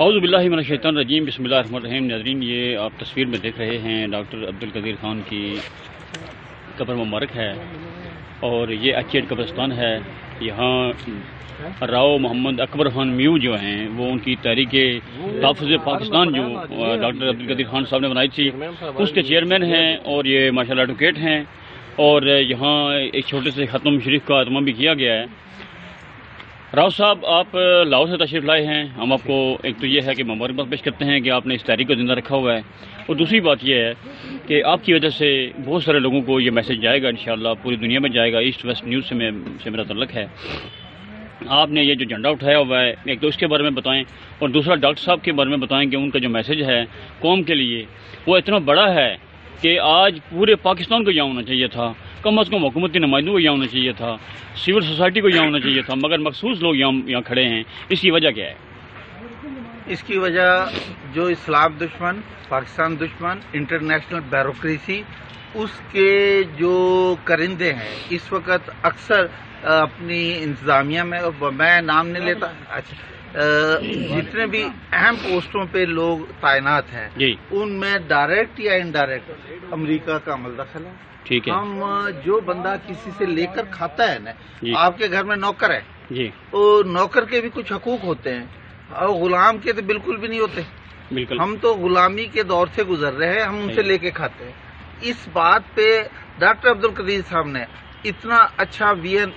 اعوذ باللہ من الشیطان الرجیم، بسم اللہ الرحمن الرحیم۔ ناظرین، یہ آپ تصویر میں دیکھ رہے ہیں ڈاکٹر عبدالقدیر خان کی قبر مبارک ہے، اور یہ اچیٹ قبرستان ہے۔ یہاں راؤ محمد اکبر خان میو جو ہیں، وہ ان کی تحریک تحفظ پاکستان جو ڈاکٹر عبدالقدیر خان صاحب نے بنائی تھی، اس کے چیئرمین ہیں، اور یہ ماشاءاللہ ایڈوکیٹ ہیں، اور یہاں ایک چھوٹے سے ختم شریف کا اہتمام بھی کیا گیا ہے۔ راؤ صاحب، آپ لاہور سے تشریف لائے ہیں، ہم آپ کو ایک تو یہ ہے کہ مبارکباد پیش کرتے ہیں کہ آپ نے اس تحریک کو زندہ رکھا ہوا ہے، اور دوسری بات یہ ہے کہ آپ کی وجہ سے بہت سارے لوگوں کو یہ میسج جائے گا، انشاءاللہ پوری دنیا میں جائے گا۔ ایسٹ ویسٹ نیوز سے میرا تعلق ہے۔ آپ نے یہ جو جھنڈا اٹھایا ہوا ہے، ایک تو اس کے بارے میں بتائیں، اور دوسرا ڈاکٹر صاحب کے بارے میں بتائیں کہ ان کا جو میسج ہے قوم کے لیے وہ اتنا بڑا ہے کہ آج پورے پاکستان کو یہاں ہونا چاہیے تھا، کم از کم حکومتی نمائندوں کو یہاں ہونا چاہیے تھا، سول سوسائٹی کو یہاں ہونا چاہیے تھا، مگر مخصوص لوگ یہاں کھڑے ہیں۔ اس کی وجہ کیا ہے؟ اس کی وجہ جو اسلام دشمن، پاکستان دشمن، انٹرنیشنل بیوروکریسی، اس کے جو کرندے ہیں اس وقت اکثر اپنی انتظامیہ میں، میں نام نہیں لیتا، جتنے بھی اہم پوسٹوں پہ لوگ تعینات ہیں ان میں ڈائریکٹ یا انڈائریکٹ امریکہ کا عمل دخل ہے۔ ٹھیک ہے، ہم جو بندہ کسی سے لے کر کھاتا ہے نا، آپ کے گھر میں نوکر ہے، تو نوکر کے بھی کچھ حقوق ہوتے ہیں، اور غلام کے تو بالکل بھی نہیں ہوتے۔ بالکل، ہم تو غلامی کے دور سے گزر رہے ہیں، ہم ان سے لے کے کھاتے ہیں۔ اس بات پہ ڈاکٹر عبدالقدیر صاحب نے اتنا اچھا ویژن،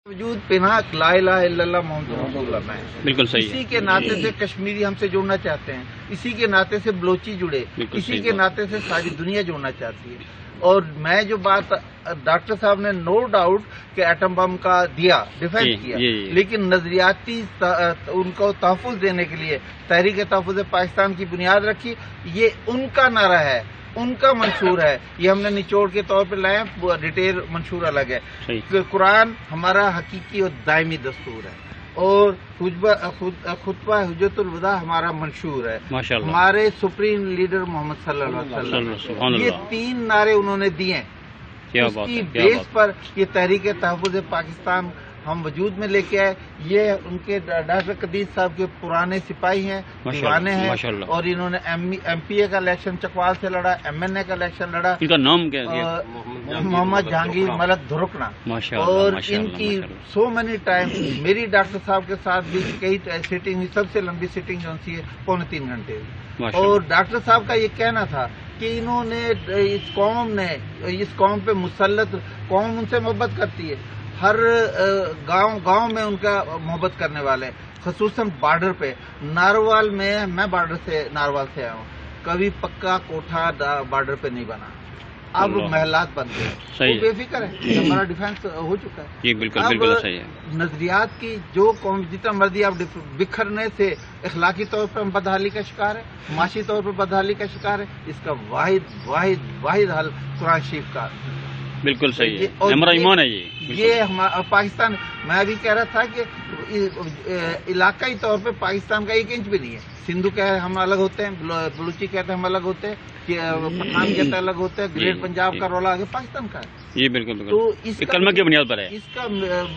وجود پناہ لا الہ الا اللہ محمد رسول اللہ میں ہے۔ بالکل صحیح اسی ہے۔ کے ناطے سے کشمیری ہم سے جڑنا چاہتے ہیں، اسی کے ناطے سے بلوچی جڑے، اسی کے ناطے سے ساری دنیا جڑنا چاہتی ہے۔ اور میں جو بات ڈاکٹر صاحب نے نو ڈاؤٹ کہ ایٹم بم کا دیا، ڈیفینس کیا، لیکن نظریاتی ان کو تحفظ دینے کے لیے تحریک تحفظ پاکستان کی بنیاد رکھی۔ یہ ان کا نعرہ ہے، ان کا منشور ہے، یہ ہم نے نچوڑ کے طور پہ لائے، ڈیٹیل منشور الگ ہے۔ قرآن ہمارا حقیقی اور دائمی دستور ہے، اور خطبہ حجت الوداع ہمارا منشور ہے، ہمارے سپریم لیڈر محمد صلی اللہ علیہ وسلم۔ یہ تین نعرے انہوں نے دیے، اس کی بیس پر یہ تحریک تحفظ پاکستان ہم وجود میں لے کے آئے۔ یہ ان کے ڈاکٹر قدیر صاحب کے پرانے سپاہی ہیں، دیوانے ہیں، اور انہوں نے ایم پی اے کا الیکشن چکوال سے لڑا، ایم این اے کا الیکشن لڑا۔ ان کا نام کیا ہے؟ محمد جہانگیر ملک دھرکنا۔ اور ان کی سو مینی ٹائم میری ڈاکٹر صاحب کے ساتھ بھی کئی سیٹنگ ہوئی، سب سے لمبی سیٹنگ جو سی ہے 3.25 گھنٹے ہوئی۔ اور ڈاکٹر صاحب کا یہ کہنا تھا کہ انہوں نے اس قوم پہ مسلط، قوم ان سے محبت کرتی ہے، ہر گاؤں میں ان کا محبت کرنے والے، خصوصاً بارڈر پہ۔ ناروال میں بارڈر سے، ناروال سے آیا ہوں، کبھی پکا کوٹھا بارڈر پہ نہیں بنا، اب محلات بن گئے، صحیح بے فکر ہے، ہمارا ڈیفینس ہو چکا ہے. جی بالکل بالکل صحیح ہے. نظریات کی جو قوم جتنا مرضی آپ بکھرنے سے اخلاقی طور پر ہم بدحالی کا شکار ہے، معاشی طور پر بدحالی کا شکار ہے. اس کا واحد حل قرآن شریف کا. بالکل صحیح ہے، ہمارا ایمان ہے یہ پاکستان. میں ابھی کہہ رہا تھا کہ علاقائی طور پہ پاکستان کا 1 انچ بھی نہیں ہے. سندھو کہتے ہم الگ ہوتے ہیں، بلوچی کہتے ہیں ہم الگ ہوتے ہیں، پٹھان کہتے ہیں الگ ہوتے ہیں، گریٹ پنجاب کا رولا آگے پاکستان کا ہے. جی بالکل بالکل. تو اس کلمہ کی بنیاد پر ہے اس کا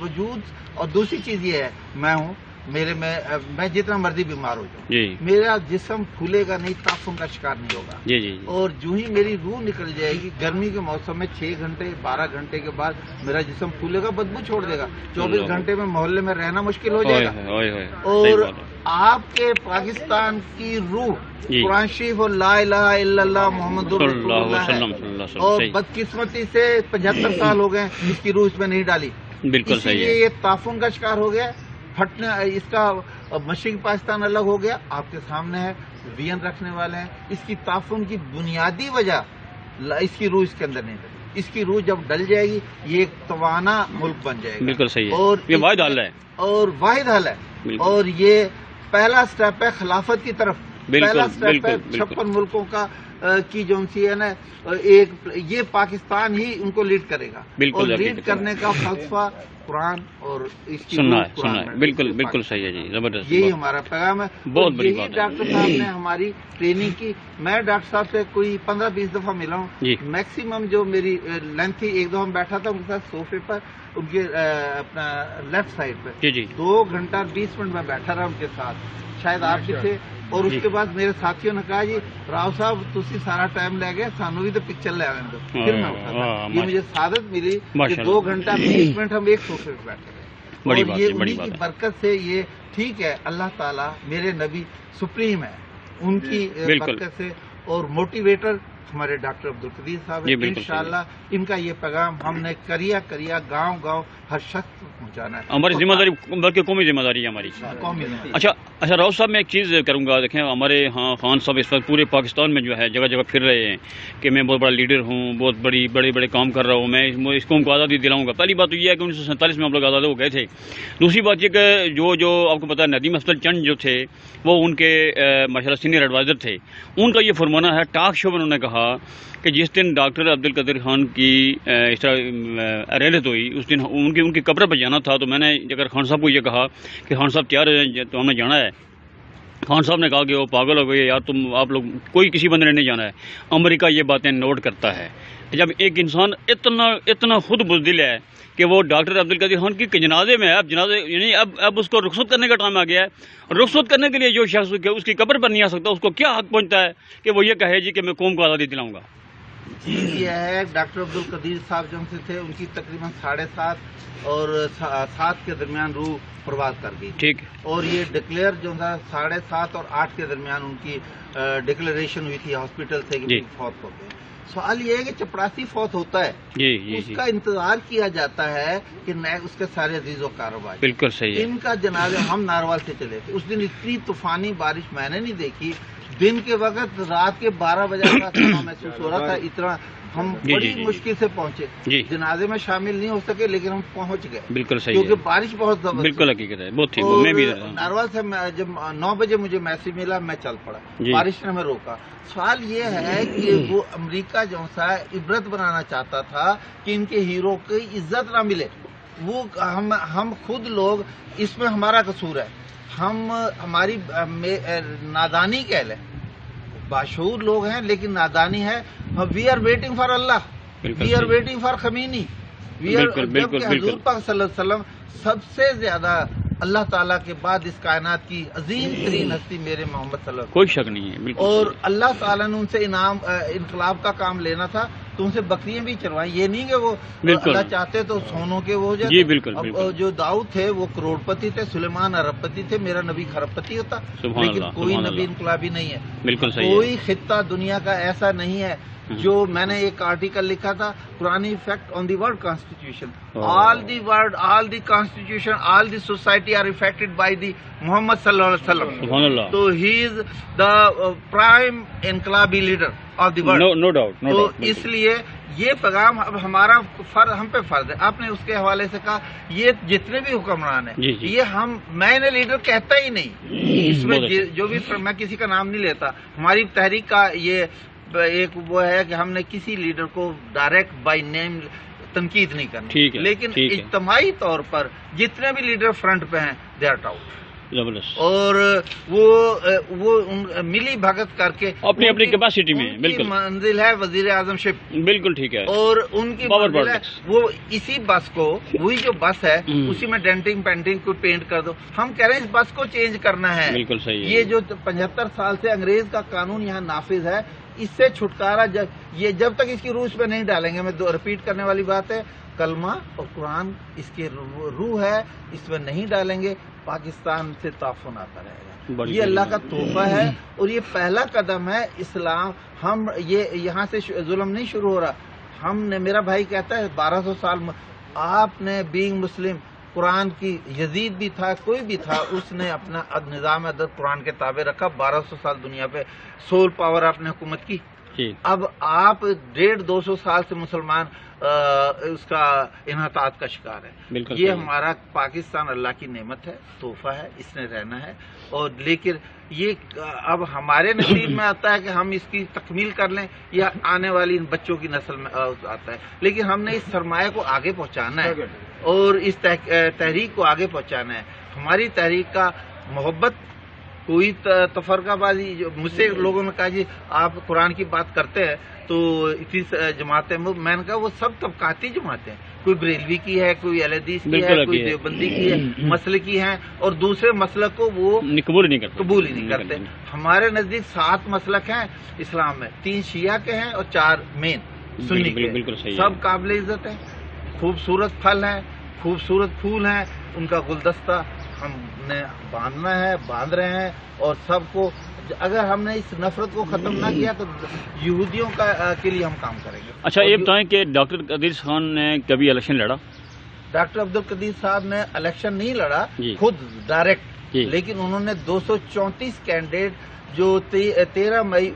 وجود. اور دوسری چیز یہ ہے، میں جتنا مرضی بیمار ہو جاؤں، جی میرا جسم پھولے گا نہیں، تعفن کا شکار نہیں ہوگا. جی جی. اور جو ہی میری روح نکل جائے گی گرمی کے موسم میں 6 گھنٹے 12 گھنٹے کے بعد میرا جسم پھولے گا، بدبو چھوڑ دے گا. 24 گھنٹے میں محلے میں رہنا مشکل ہو جائے گا. اور آپ کے پاکستان کی روح قرآن شریف اور لا الہ الا اللہ محمد رسول اللہ ہے. اور بدقسمتی سے 75 سال ہو گئے اس کی روح اس میں نہیں ڈالی. بالکل صحیح ہے. یہ تعفن کا شکار ہو گیا، پھٹنے. اس کا مشرقی پاکستان الگ ہو گیا، آپ کے سامنے ہے. وین رکھنے والے ہیں. اس کی تعفن کی بنیادی وجہ اس کی روح اس کے اندر نہیں ڈلی. اس کی روح جب ڈل جائے گی یہ ایک توانا ملک بن جائے گا. بالکل صحیح ہے. اور یہ واحد حل ہے. اور واحد حل ہے. اور یہ پہلا سٹیپ ہے خلافت کی طرف. پہلا سٹیپ ہے 56 ملکوں کا کی جو سی ہے نا، ایک یہ پاکستان ہی ان کو لیڈ کرے گا. اور لیڈ کرنے کا فلسفہ قرآن اور اس کی سننا ہے. بالکل بالکل صحیح ہے جی، زبردست. یہی ہمارا پیغام ہے. بہت بڑی بات ہے. ڈاکٹر صاحب نے ہماری ٹریننگ کی. میں ڈاکٹر صاحب سے کوئی 15-20 دفعہ ملا ہوں. میکسیمم جو میری لینتھ تھی، ایک دفعہ بیٹھا تھا ان کے ساتھ صوفے پر، ان کے اپنا لیفٹ سائڈ پہ 2 گھنٹہ 20 منٹ میں بیٹھا رہا ان کے ساتھ. شاید آپ بھی تھے. اور اس کے بعد میرے ساتھیوں نے کہا جی راؤ صاحب تسی سارا ٹائم لے گئے، سانو بھی تو پکچر لے آنے دو. پھر میں اٹھا تھا. یہ مجھے سعادت ملی کہ 2 گھنٹہ 20 منٹ ہم ایک صوفے پہ بیٹھے رہے. اور یہ انہی کی برکت سے. یہ ٹھیک ہے، اللہ تعالیٰ میرے نبی سپریم ہے، ان کی برکت سے. اور موٹیویٹر ہمارے ڈاکٹر عبدالقدیر صاحب ہیں. انشاءاللہ ان کا یہ پیغام ہم نے کریا گاؤں ہر شخص پہنچانا ہے. ہماری ذمہ داری، بلکہ قومی ذمہ داری ہے ہماری. اچھا راؤ صاحب میں ایک چیز کروں گا. دیکھیں ہمارے ہاں خان صاحب اس وقت پورے پاکستان میں جو ہے جگہ جگہ پھر رہے ہیں کہ میں بہت بڑا لیڈر ہوں، بہت بڑے کام کر رہا ہوں، میں اس قوم کو آزادی دلاؤں گا. پہلی بات تو یہ ہے کہ 1947 میں ہم لوگ آزاد ہو گئے تھے. دوسری بات یہ کہ جو آپ کو پتا ہے ندیم افضل چند جو تھے وہ ان کے ماشاء اللہ سینئر ایڈوائزر تھے. ان کا یہ فرمانا ہے ٹاک شو میں انہوں نے کہا کہ جس دن ڈاکٹر عبدالقدیر خان کی اس طرح ریلت ہوئی اس دن ان کی قبر پہ جانا تھا. تو میں نے اگر خان صاحب کو یہ کہا کہ خان صاحب تیار ہیں تو ہم نے جانا ہے. خان صاحب نے کہا کہ وہ پاگل ہو گئے یار، آپ لوگ کوئی کسی بندے نے نہیں جانا ہے. امریکہ یہ باتیں نوٹ کرتا ہے. جب ایک انسان اتنا خود بزدل ہے کہ وہ ڈاکٹر عبدالقدیر خان کی جنازے میں ہے، اب جنازے یعنی اب اس کو رخصت کرنے کا ٹائم آ گیا ہے. رخصت کرنے کے لیے جو شخص اس کی قبر پر نہیں آ سکتا اس کو کیا حق پہنچتا ہے کہ وہ یہ کہے جی کہ میں قوم کو آزادی دلاؤں گا. جی یہ ہے ڈاکٹر عبدالقدیر صاحب جو ہم سے تھے ان کی تقریباً 7:30 اور 7 کے درمیان روح پرواز کر گئی. ٹھیک. اور یہ ڈکلیئر جو تھا 7:30 اور 8 کے درمیان ان کی ڈکلیریشن ہوئی تھی ہاسپٹل سے کہ فوت ہو گئے. سوال یہ ہے کہ چپڑاسی فوت ہوتا ہے اس کا انتظار کیا جاتا ہے کہ اس کے سارے عزیز و کاروبار. بالکل صحیح. ان کا جنازہ ہم ناروال سے چلے تھے. اس دن اتنی طوفانی بارش میں نے نہیں دیکھی. دن کے وقت رات کے 12 بجے کا سما محسوس ہو رہا تھا. اتنا ہم بڑی مشکل سے پہنچے. جنازے میں شامل نہیں ہو سکے لیکن ہم پہنچ گئے. بالکل صحیح. کیونکہ بارش بہت زبردست. بالکل حقیقت ہے. بہت تھی. میں بھی ناروال سے جب 9 بجے مجھے میسج ملا میں چل پڑا. بارش نے ہمیں روکا. سوال یہ ہے کہ وہ امریکہ جو سا عبرت بنانا چاہتا تھا کہ ان کے ہیرو کی عزت نہ ملے. وہ ہم خود لوگ اس میں ہمارا قصور ہے. ہم ہماری نادانی کہہ لیں. باشعور لوگ ہیں لیکن نادانی ہے. We are waiting for Allah, we are waiting for Khomeini. جبکہ حضور پاک صلی اللہ علیہ وسلم سب سے زیادہ اللہ تعالیٰ کے بعد اس کائنات کی عظیم ترین ہستی میرے محمد صلی اللہ علیہ وسلم. کوئی شک نہیں ہے. اور اللہ تعالیٰ نے ان سے انقلاب کا کام لینا تھا تو ان سے بکریاں بھی چروائیں. یہ نہیں کہ وہ اللہ چاہتے تو سونوں کے وہ ہو جاتے. جو داؤد تھے وہ کروڑ پتی تھے، سلیمان ارب پتی تھے، میرا نبی خرب پتی ہوتا. لیکن کوئی نبی انقلابی نہیں ہے. بالکل صحیح. کوئی خطہ دنیا کا ایسا نہیں ہے جو میں نے ایک آرٹیکل لکھا تھا قرآنی effect on the world constitution. All the constitution all the society are affected by the Muhammad صلی اللہ علیہ وسلم. تو ہی از دا پرائم انقلابی leader of the world. No doubt. تو اس لیے یہ پیغام اب ہمارا ہم پہ فرض ہے. آپ نے اس کے حوالے سے کہا یہ جتنے بھی حکمران ہیں یہ میں انہیں لیڈر کہتا ہی نہیں. اس میں جو بھی میں کسی کا نام نہیں لیتا. ہماری تحریک کا یہ ایک وہ ہے کہ ہم نے کسی لیڈر کو ڈائریکٹ بائی نیم تنقید نہیں کرنی, لیکن اجتماعی طور پر جتنے بھی لیڈر فرنٹ پہ ہیں دے آر آؤٹ. اور وہ ملی بھگت کر کے اپنی اپنی کیپیسٹی میں بالکل منزل ہے وزیر اعظم شپ. بالکل ٹھیک ہے. اور ان کی منزل ہے وہ اسی بس کو, وہی جو بس ہے اسی میں ڈینٹنگ پینٹنگ کو پینٹ کر دو. ہم کہہ رہے ہیں اس بس کو چینج کرنا ہے. بالکل صحیح. یہ جو 75 سال سے انگریز کا قانون یہاں نافذ ہے اس سے چھٹکارا یہ جب تک اس کی روح اس پہ نہیں ڈالیں گے. میں ریپیٹ کرنے والی بات ہے, کلمہ اور قرآن اس کی روح ہے, اس میں نہیں ڈالیں گے پاکستان سے تعفن آتا رہے گا. یہ اللہ کا تحفہ ہے اور یہ پہلا قدم ہے اسلام. ہم یہ یہاں سے ظلم نہیں شروع ہو رہا. ہم نے, میرا بھائی کہتا ہے 1200 سال آپ نے بینگ مسلم قرآن کی, یزید بھی تھا کوئی بھی تھا, اس نے اپنا نظام عدد قرآن کے تابع رکھا. 1200 سال دنیا پہ سول پاور آپ نے حکومت کی. اب آپ 150-200 سال سے مسلمان اس کا انحطاط کا شکار ہے. یہ ہمارا پاکستان اللہ کی نعمت ہے, تحفہ ہے, اس نے رہنا ہے. اور لیکن یہ اب ہمارے نصیب میں آتا ہے کہ ہم اس کی تکمیل کر لیں یا آنے والی بچوں کی نسل میں آتا ہے. لیکن ہم نے اس سرمایہ کو آگے پہنچانا ہے اور اس تحریک کو آگے پہنچانا ہے. ہماری تحریک کا محبت کوئی تفرقہ بازی, مجھ سے لوگوں نے کہا جی آپ قرآن کی بات کرتے ہیں تو اتنی جماعتیں, میں نے کہا وہ سب طبقاتی جماعتیں ہیں. کوئی بریلوی کی ہے, کوئی اہل حدیث کی ہے, کوئی دیوبندی کی ہے, مسلکی ہیں, اور دوسرے مسلک کو وہ قبول ہی نہیں کرتے. ہمارے نزدیک 7 مسلک ہیں اسلام میں, 3 شیعہ کے ہیں اور 4 مین سنی کے. سب قابل عزت ہیں, خوبصورت پھل ہیں, خوبصورت پھول ہیں, ان کا گلدستہ ہم نے باندھنا ہے, باندھ رہے ہیں. اور سب کو اگر ہم نے اس نفرت کو ختم نہ کیا تو یہودیوں کے لیے ہم کام کریں گے. اچھا یہ بتائیں کہ ڈاکٹر قدیر خان نے کبھی الیکشن لڑا؟ ڈاکٹر عبدالقدیر صاحب نے الیکشن نہیں لڑا خود ڈائریکٹ, لیکن انہوں نے 234 کینڈیڈیٹ جو 13 مئی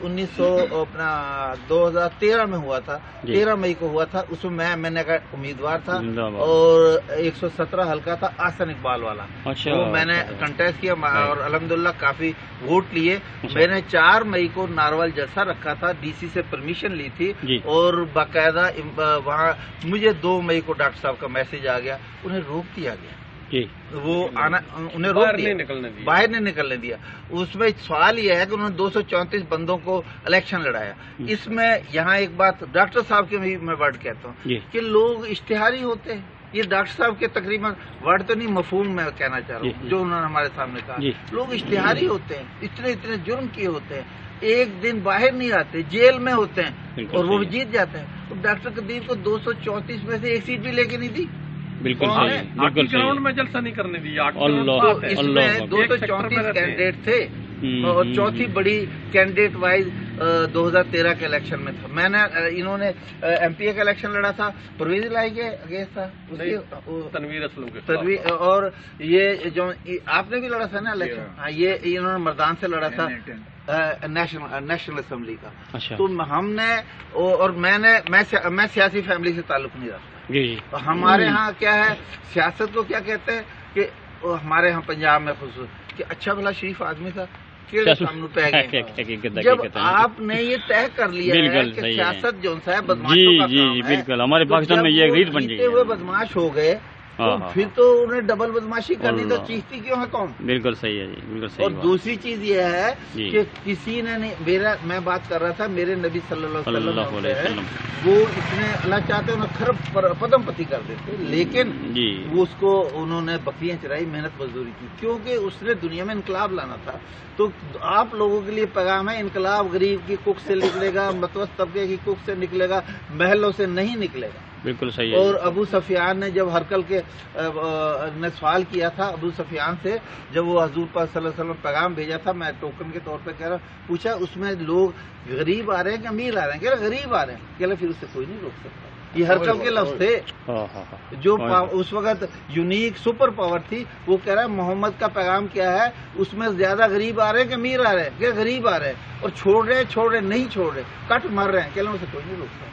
2013 میں ہوا تھا, 13 مئی کو ہوا تھا, اس میں نے امیدوار تھا اور 117 حلقہ تھا احسن اقبال والا. وہ میں نے کنٹیسٹ کیا اور الحمدللہ کافی ووٹ لیے. میں نے 4 مئی کو ناروال جلسہ رکھا تھا, ڈی سی سے پرمیشن لی تھی اور باقاعدہ وہاں مجھے 2 مئی کو ڈاکٹر صاحب کا میسج آ گیا, انہیں روک دیا گیا. وہ آنا, انہیں روک دیا, باہر نہیں نکلنے دیا. اس میں سوال یہ ہے کہ انہوں نے 234 بندوں کو الیکشن لڑایا. اس میں یہاں ایک بات ڈاکٹر صاحب کے میں ورڈ کہتا ہوں کہ لوگ اشتہاری ہوتے ہیں. یہ ڈاکٹر صاحب کے تقریباً ورڈ تو نہیں, مفہوم میں کہنا چاہ رہا ہوں جو انہوں نے ہمارے سامنے کہا. لوگ اشتہاری ہوتے ہیں, اتنے جرم کیے ہوتے ہیں, ایک دن باہر نہیں آتے, جیل میں ہوتے ہیں اور وہ جیت جاتے ہیں. تو ڈاکٹر قدیر کو 234 میں سے 1 سیٹ بھی لے کے نہیں دی. بالکل گراؤنڈ میں جلسہ نہیں کرنے دیا. اس میں 234 کینڈیڈیٹ تھے اور چوتھی بڑی کینڈیڈیٹ وائز 2013 کے الیکشن میں تھا. میں نے, انہوں نے ایم پی اے کا الیکشن لڑا تھا, پرویز الہی کے اگینسٹ تھا, تنویر اسلم اور یہ جو آپ نے بھی لڑا تھا نا الیکشن, یہ انہوں نے مردان سے لڑا تھا نیشنل اسمبلی کا. تو ہم نے, اور میں سیاسی فیملی سے تعلق نہیں رکھتا. ہمارے ہاں کیا ہے, سیاست کو کیا کہتے ہیں کہ ہمارے ہاں پنجاب میں خصوص کہ اچھا بھلا شریف آدمی تھا. جب آپ نے یہ طے کر لیا ہے کہ سیاست جو ہے بدماشوں کا کام ہے, بالکل ہمارے پاکستان میں یہ ریت بن گئی. ہوئے بدماش ہو گئے پھر تو انہیں ڈبل بدماشی کرنی, تو چیختی کیوں ہے قوم. بالکل صحیح ہے جی, بالکل صحیح. اور دوسری چیز یہ ہے کہ کسی نے نہیں, میں بات کر رہا تھا میرے نبی صلی اللہ علیہ وسلم, وہ اتنے اللہ چاہتے انہیں خرب پدم پتی کر دیتے, لیکن وہ اس کو انہوں نے بکریاں چرائی, محنت مزدوری کی, کیونکہ اس نے دنیا میں انقلاب لانا تھا. تو آپ لوگوں کے لیے پیغام ہے, انقلاب غریب کی کک سے نکلے گا, متوسط طبقے کی کک سے نکلے گا, محلوں سے نہیں نکلے گا. بالکل صحیح ہے. اور ابو سفیان نے جب ہرکل کے نے سوال کیا تھا ابو سفیان سے، جب وہ حضور پاک صلی اللہ علیہ وسلم پیغام بھیجا تھا، میں ٹوکن کے طور پہ کہہ رہا پوچھا اس میں لوگ غریب آ رہے ہیں کہ امیر آ رہے ہیں؟ کہہ رہا غریب آ رہے ہیں. کہہ رہا پھر اسے کوئی نہیں روک سکتا. یہ ہرکل کے لفظ تھے جو اس وقت یونیک سپر پاور تھی. وہ کہہ رہا ہے محمد کا پیغام کیا ہے، اس میں زیادہ غریب آ رہے ہیں کہ امیر آ رہے ہیں؟ کہ غریب آ رہے ہیں، اور چھوڑ رہے نہیں چھوڑ رہے، کٹ مر رہے ہیں. کہہ رہا اسے کوئی نہیں روک سکتا.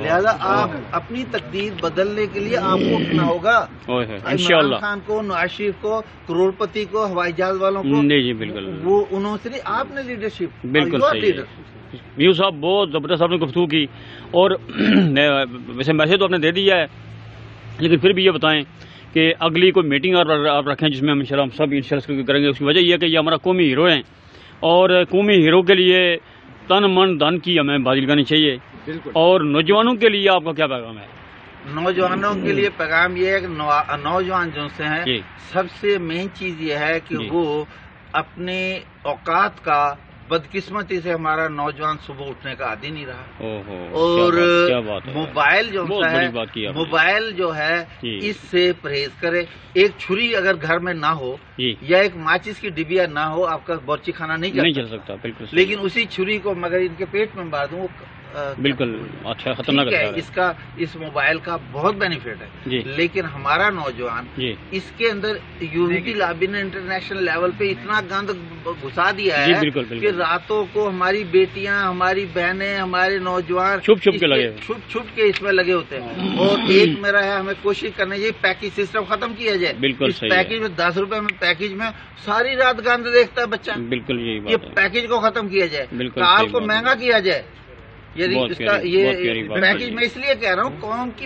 لہذا آپ اپنی تقدیر بدلنے کے لیے آپ کو اٹھنا ہوگا. عمران خان کو، نواز شریف کو، کروڑ پتی کو، ہوائی جہاز والوں کو، جی بالکل، وہ انہوں سے آپ نے لیڈرشپ. بالکل صحیح. میو صاحب بہت زبردست آپ نے گفتگو کی، اور ویسے میسج تو آپ نے دے دیا ہے، لیکن پھر بھی یہ بتائیں کہ اگلی کوئی میٹنگ آپ رکھیں جس میں ہم انشاءاللہ ہم سب انشاءاللہ کریں گے. اس کی وجہ یہ ہے کہ یہ ہمارا قومی ہیرو ہیں، اور قومی ہیرو کے لیے تن من دھن کی ہمیں بازی لگانی چاہیے. اور نوجوانوں کے لیے آپ کا کیا پیغام ہے؟ نوجوانوں کے لیے پیغام یہ ہے کہ نوجوان جو سے ہیں، سب سے مین چیز یہ ہے کہ وہ اپنے اوقات کا، بدقسمتی سے ہمارا نوجوان صبح اٹھنے کا عادی نہیں رہا، اور موبائل جو ہے، موبائل جو ہے اس سے پرہیز کرے. ایک چھری اگر گھر میں نہ ہو یا ایک ماچس کی ڈبیا نہ ہو، آپ کا بورچی کھانا نہیں چل سکتا. بالکل. لیکن اسی چھری کو مگر ان کے پیٹ میں مار دوں، بالکل اچھا خطرناک ہے. اس موبائل کا بہت بینیفٹ ہے، لیکن ہمارا نوجوان اس کے اندر یونٹی لابی نے انٹرنیشنل لیول پہ اتنا گند گھسا دیا ہے کہ راتوں کو ہماری بیٹیاں، ہماری بہنیں، ہمارے نوجوان چھپ چھپ کے اس میں لگے ہوتے ہیں. اور ایک میرا ہے، ہمیں کوشش کرنی چاہیے پیکیج سسٹم ختم کیا جائے. اس پیکیج میں 10 روپے میں پیکیج میں ساری رات گند دیکھتا ہے بچہ. بالکل یہ پیکیج کو ختم کیا جائے، کال کو مہنگا کیا جائے. یہ پیکیج میں اس لیے کہہ رہا ہوں قوم کی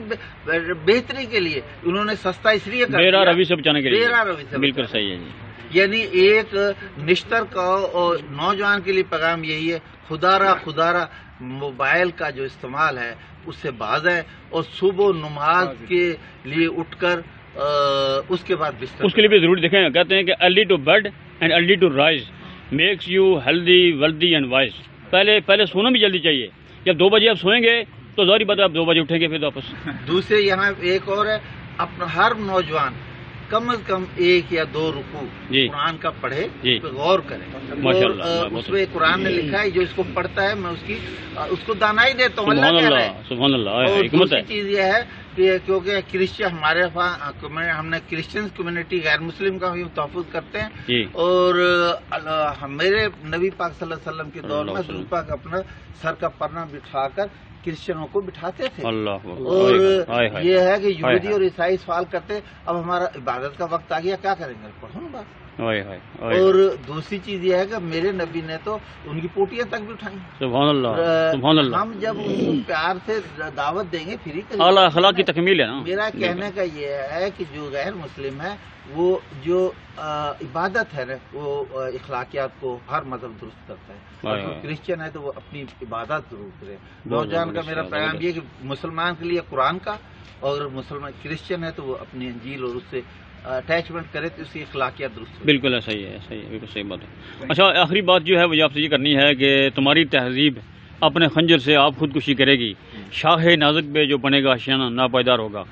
بہتری کے لیے انہوں نے سستا اس لیے کر دیا، روی سے بچانے کے لیے. بالکل صحیح ہے جی. یعنی ایک نشتر کا اور نوجوان کے لیے پیغام یہی ہے، خدارا موبائل کا جو استعمال ہے اس سے باز ہے، اور صبح نماز کے لیے اٹھ کر اس کے بعد بستر، اس کے لیے بھی ضروری دیکھیں. کہتے ہیں کہ early to bed and early to rise makes you healthy wealthy and wise. پہلے سونا بھی جلدی چاہیے. جب 2 بجے آپ سوئیں گے تو ظاہری بات ہے آپ 2 بجے اٹھیں گے پھر واپس. دوسرے یہاں ایک اور ہے، اپنا ہر نوجوان کم از کم 1 یا 2 رکوع قرآن کا پڑھے، غور کرے. اس میں قرآن نے لکھا ہے جو اس کو پڑھتا ہے میں اس کو دانائی دیتا ہوں. سبحان اللہ. اور دوسری چیز یہ ہے کہ کیونکہ کرسچن ہمارے ہم نے کرسچن کمیونٹی غیر مسلم کا بھی تحفظ کرتے ہیں، اور میرے نبی پاک صلی اللہ علیہ وسلم کے دور میں حضور پاک اپنا سر کا پرنا بٹھا کر کرسچنوں کو بٹھاتے تھے. اور یہ ہے کہ یہودی اور عیسائی سوال کرتے اب ہمارا عبادت کا وقت آ گیا، کیا کریں گے؟ پڑھو نا بات. اور دوسری چیز یہ ہے کہ میرے نبی نے تو ان کی پوٹیاں تک بھی اٹھائیں. سبحان اللہ. ہم جب ان کو پیار سے دعوت دیں گے پھر ہی کریں. اعلیٰ اخلاق کی تکمیل ہے نا. میرا کہنے کا یہ ہے کہ جو غیر مسلم ہے وہ جو عبادت ہے نا وہ اخلاقیات کو ہر مذہب درست کرتا ہے. جو کرسچن ہے تو وہ اپنی عبادت ضرور کرے. نوجوان کا میرا پیغام یہ کہ مسلمان کے لیے قرآن کا، اور مسلمان کرسچن ہے تو وہ اپنی انجیل اور اس سے اٹیچمنٹ کرے تو اس کی اخلاقیات درست. بالکل صحیح ہے، بالکل صحیح بات ہے. اچھا آخری بات جو ہے وہ آپ سے یہ کرنی ہے کہ تمہاری تہذیب اپنے خنجر سے آپ خودکشی کرے گی، شاہ نازک پہ جو بنے گا شانہ ناپائیدار ہوگا.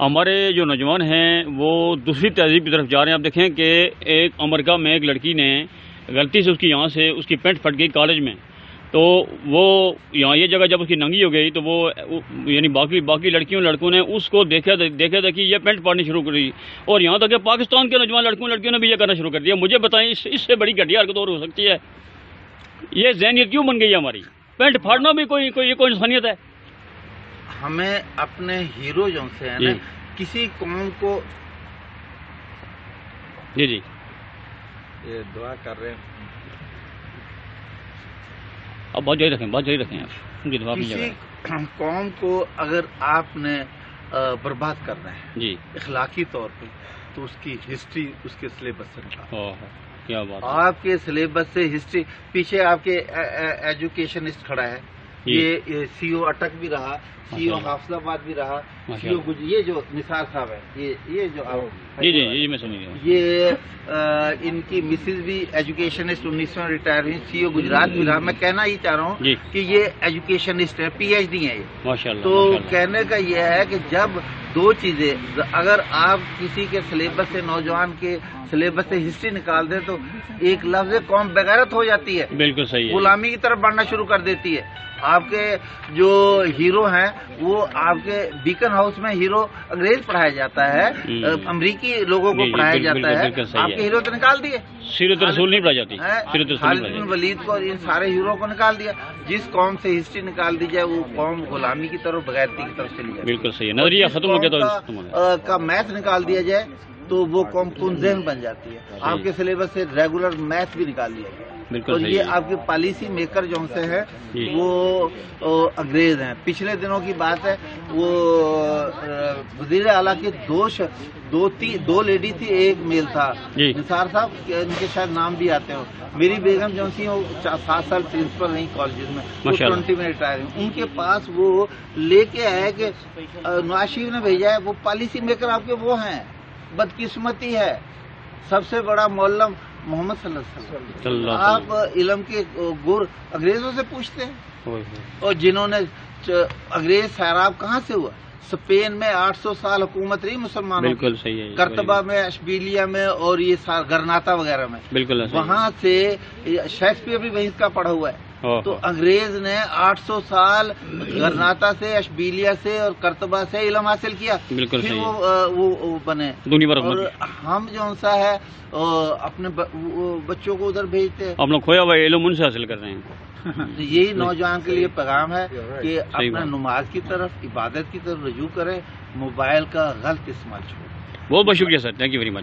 ہمارے جو نوجوان ہیں وہ دوسری تہذیب کی طرف جا رہے ہیں. آپ دیکھیں کہ ایک امریکہ میں ایک لڑکی نے غلطی سے اس کی پینٹ پھٹ گئی کالج میں، تو وہ یہاں یہ جگہ جب اس کی ننگی ہو گئی تو وہ یعنی باقی لڑکوں نے اس کو دیکھا کہ یہ پینٹ پاڑنی شروع کر دی، اور یہاں تک کہ پاکستان کے نوجوان لڑکیوں نے بھی یہ کرنا شروع کر دیا. مجھے بتائیں اس سے بڑی گھٹیا حرکت اور ہو سکتی ہے؟ یہ ذہنیت کیوں بن گئی ہے ہماری؟ پینٹ پھاڑنا بھی کوئی انسانیت ہے؟ ہمیں اپنے ہیرو جو سے ہیں نا کسی قوم کو جی یہ دعا کر رہے ہیں اب بہت جاری رکھیں آپ مجھے دعا کسی قوم کو اگر آپ نے برباد کرنا ہے جی اخلاقی طور پہ تو اس کی ہسٹری اس کے سلیبس سے نکالو. کیا بات. آپ کے سلیبس سے ہسٹری پیچھے آپ کے ایجوکیشنسٹ کھڑا ہے یہ سی او اٹک بھی رہا، سی او حافظ آباد بھی رہا، سی او یہ جو نثار صاحب ہے، یہ جو جی میں سمجھ گیا، یہ ان کی مسز بھی ایجوکیشنسٹ 19 میں ریٹائر ہوئی، سی او گجرات بھی رہا۔ میں کہنا یہ چاہ رہا ہوں کہ یہ ایجوکیشنسٹ ہے، پی ایچ ڈی ہیں یہ، ماشاءاللہ۔ تو کہنے کا یہ ہے کہ جب دو چیزیں، اگر آپ کسی کے سلیبس سے، نوجوان کے سلیبس سے ہسٹری نکال دیں تو ایک لفظ قوم بغیرت ہو جاتی ہے، بالکل صحیح ہے، غلامی کی طرف بڑھنا شروع کر دیتی ہے۔ آپ کے جو ہیرو ہیں وہ آپ کے بیکن ہاؤس میں ہیرو انگریز پڑھایا جاتا ہے، امریکی لوگوں کو پڑھایا جاتا ہے، آپ کے ہیرو تو نکال دیے، سیرت رسول نہیں پڑھائی جاتی، خالد بن ولید کو، ان سارے ہیرو کو نکال دیا۔ جس قوم سے ہسٹری نکال دی جائے وہ قوم غلامی کی طرف، بغیرتی کی طرف چلی جائے، بالکل صحیح ہے، نظریہ ختم ہو گیا تو کا میتھ نکال دیا جائے تو وہ قوم کن ذہن بن جاتی ہے۔ آپ کے سلیبس سے ریگولر میتھ بھی نکال دیا جائے، اور یہ آپ کے پالیسی میکر جو سے ہیں وہ انگریز ہیں۔ پچھلے دنوں کی بات ہے، وہ وزیر اعلیٰ کے دو لیڈی تھی، ایک میل تھا، نثار صاحب ان کے شاید نام بھی آتے ہو، میری بیگم جو سی وہ 7 سال پرنسپل رہی کالجز میں، 20 میں ریٹائر ہوئی۔ ان کے پاس وہ لے کے آئے کہ نواز شریف نے بھیجا ہے، وہ پالیسی میکر آپ کے وہ ہیں۔ بدقسمتی ہے، سب سے بڑا معلم محمد صلی اللہ علیہ وسلم، آپ علم کے گر انگریزوں سے پوچھتے ہیں، اور جنہوں نے انگریز سیراب کہاں سے ہوا؟ اسپین میں 800 سال حکومت رہی مسلمانوں، بالکل صحیح ہے، کرتبہ میں، اشبیلیہ میں، اور یہ گرناتا وغیرہ میں، بالکل وہاں سے شیکسپیئر بھی وہیں کا پڑھا ہوا ہے۔ تو انگریز نے 800 سال گرناتا سے، اشبیلیہ سے اور کرتبہ سے علم حاصل کیا، پھر وہ بنے، اور ہم جو سا ہے اپنے بچوں کو ادھر بھیجتے ہیں، ہم لوگ کھویا ہوا علم ان سے حاصل کر رہے ہیں۔ یہی نوجوان کے لیے پیغام ہے کہ اپنا نماز کی طرف، عبادت کی طرف رجوع کریں، موبائل کا غلط استعمال چھوڑیں۔ بہت بہت شکریہ سر، تھینک یو ویری مچ۔